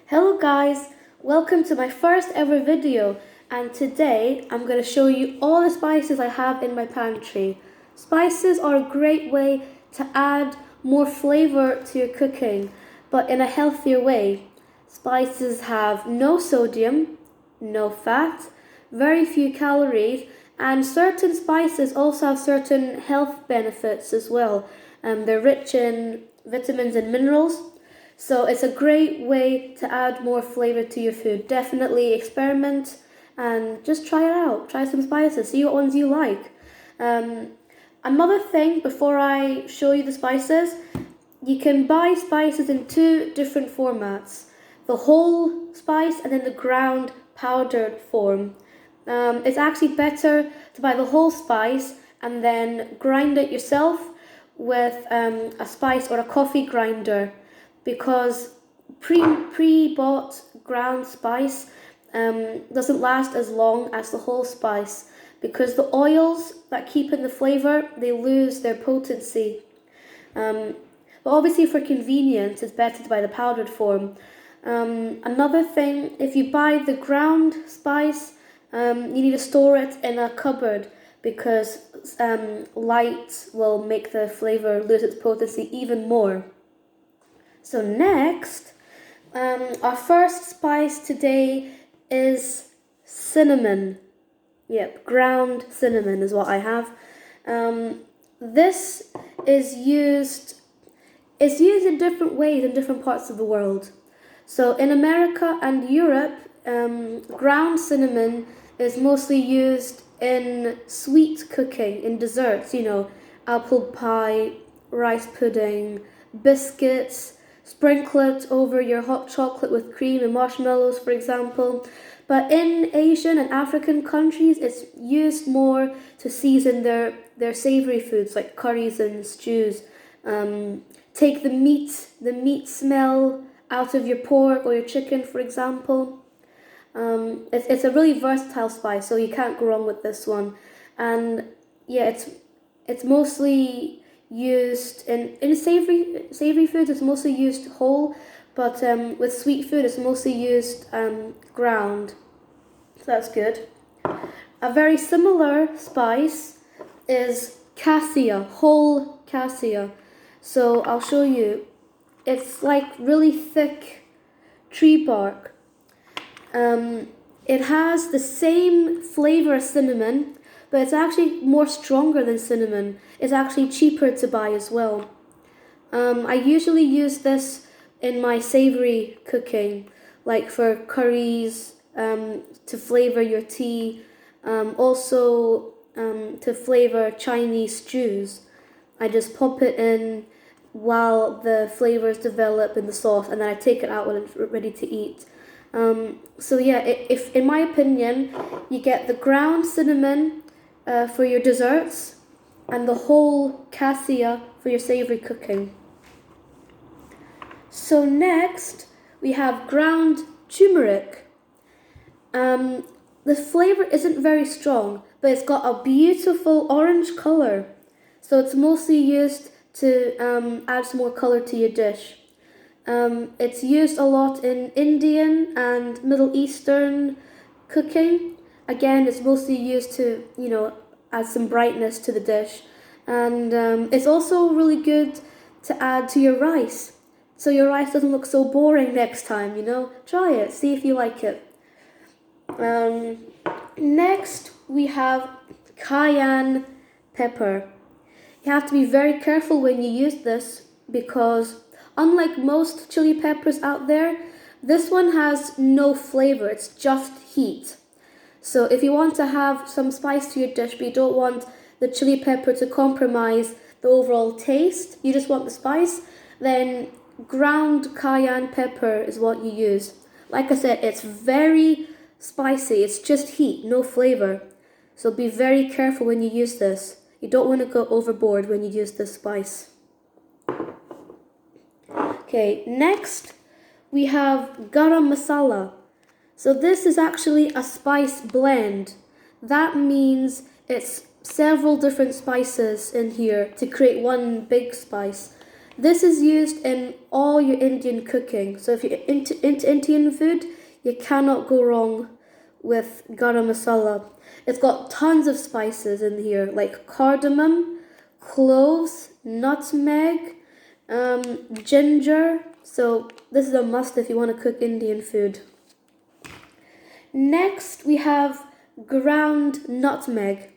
Hello guys, welcome to my first ever video, and today I'm going to show you all the spices I have in my pantry. Spices are a great way to add more flavor to your cooking, but in a healthier way. Spices have no sodium, no fat, very few calories, and certain spices also have certain health benefits as well. They're rich in vitamins and minerals. So it's a great way to add more flavor to your food. Definitely experiment and just try it out. Try some spices, see what ones you like. Another thing before I show you the spices, you can buy spices in two different formats. The whole spice and then the ground powdered form. It's actually better to buy the whole spice and then grind it yourself with a spice or a coffee grinder, because pre-bought ground spice doesn't last as long as the whole spice, because the oils that keep in the flavor, they lose their potency. But obviously for convenience, it's better to buy the powdered form. Another thing, if you buy the ground spice, you need to store it in a cupboard, because light will make the flavor lose its potency even more. So next, our first spice today is cinnamon. Yep, ground cinnamon is what I have. This is used in different ways in different parts of the world. So in America and Europe, ground cinnamon is mostly used in sweet cooking, in desserts, apple pie, rice pudding, biscuits. Sprinkle it over your hot chocolate with cream and marshmallows, for example. But in Asian and African countries, it's used more to season their savory foods like curries and stews. Take the meat smell out of your pork or your chicken, for example. It's a really versatile spice, so you can't go wrong with this one. And yeah, it's mostly used in savory foods. It's mostly used whole, but with sweet food, it's mostly used ground. So that's good. A very similar spice is cassia, whole cassia. So I'll show you. It's like really thick tree bark. It has the same flavor as cinnamon, but it's actually more stronger than cinnamon. It's actually cheaper to buy as well. I usually use this in my savory cooking, like for curries, to flavor your tea, also to flavor Chinese stews. I just pop it in while the flavors develop in the sauce, and then I take it out when it's ready to eat. So yeah, if in my opinion, you get the ground cinnamon for your desserts and the whole cassia for your savory cooking. So next, we have ground turmeric. The flavor isn't very strong, but it's got a beautiful orange color. So it's mostly used to add some more color to your dish. It's used a lot in Indian and Middle Eastern cooking. Again, it's mostly used to, add some brightness to the dish. And it's also really good to add to your rice, so your rice doesn't look so boring next time, Try it, see if you like it. Next, we have cayenne pepper. You have to be very careful when you use this, because unlike most chili peppers out there, this one has no flavor, it's just heat. So if you want to have some spice to your dish, but you don't want the chili pepper to compromise the overall taste, you just want the spice, then ground cayenne pepper is what you use. Like I said, it's very spicy, it's just heat, no flavor. So be very careful when you use this. You don't want to go overboard when you use this spice. Okay, next we have garam masala. So this is actually a spice blend. That means it's several different spices in here to create one big spice. This is used in all your Indian cooking. So if you're into Indian food, you cannot go wrong with garam masala. It's got tons of spices in here, like cardamom, cloves, nutmeg, ginger. So this is a must if you want to cook Indian food. Next, we have ground nutmeg.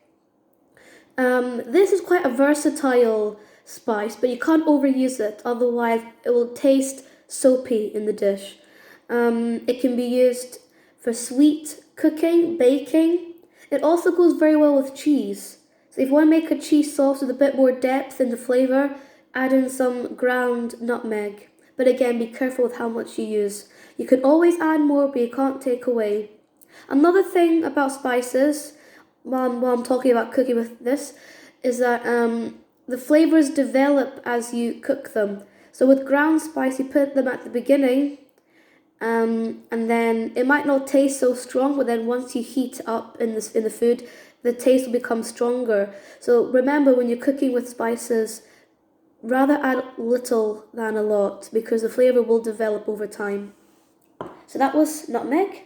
This is quite a versatile spice, but you can't overuse it, otherwise it will taste soapy in the dish. It can be used for sweet cooking, baking. It also goes very well with cheese. So if you want to make a cheese sauce with a bit more depth in the flavour, add in some ground nutmeg. But again, be careful with how much you use. You can always add more, but you can't take away. Another thing about spices, while I'm talking about cooking with this, is that the flavors develop as you cook them. So with ground spice, you put them at the beginning, and then it might not taste so strong, but then once you heat up in the food, the taste will become stronger. So remember, when you're cooking with spices, rather add little than a lot, because the flavor will develop over time. So that was nutmeg.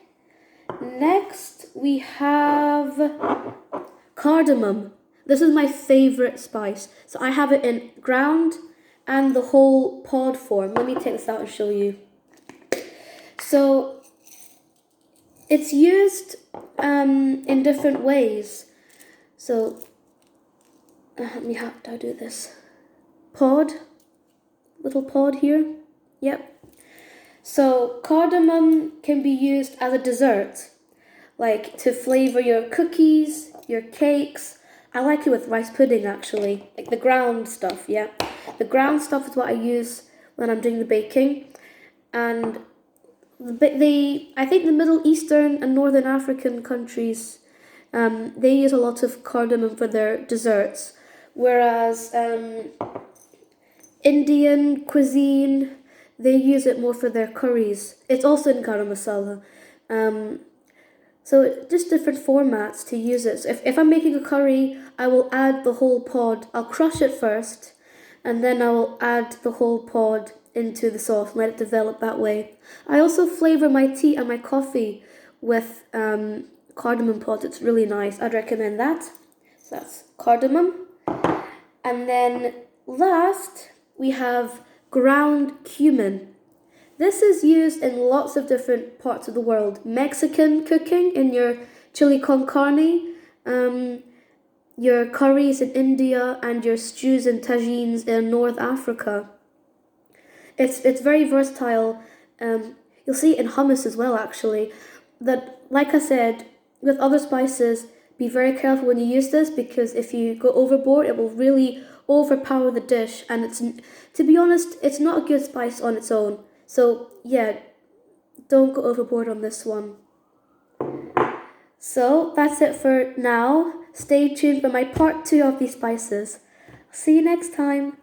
Next, we have cardamom. This is my favorite spice. So I have it in ground and the whole pod form. Let me take this out and show you. So it's used in different ways. So let me how do I do this? Pod, little pod here. Yep. So cardamom can be used as a dessert, like to flavor your cookies, your cakes. I like it with rice pudding actually, like the ground stuff, yeah. The ground stuff is what I use when I'm doing the baking. And I think the Middle Eastern and Northern African countries, they use a lot of cardamom for their desserts, whereas Indian cuisine, they use it more for their curries. It's also in garam masala. So just different formats to use it. So if I'm making a curry, I will add the whole pod. I'll crush it first, and then I will add the whole pod into the sauce and let it develop that way. I also flavor my tea and my coffee with cardamom pods. It's really nice. I'd recommend that. So that's cardamom. And then last, we have ground cumin. This is used in lots of different parts of the world. Mexican cooking in your chili con carne, your curries in India, and your stews and tagines in North Africa. It's very versatile. You'll see it in hummus as well, actually. That, like I said, with other spices, be very careful when you use this, because if you go overboard, it will really overpower the dish, and to be honest, it's not a good spice on its own. So yeah, don't go overboard on this one. So that's it for now. Stay tuned for my part 2 of these spices. See you next time.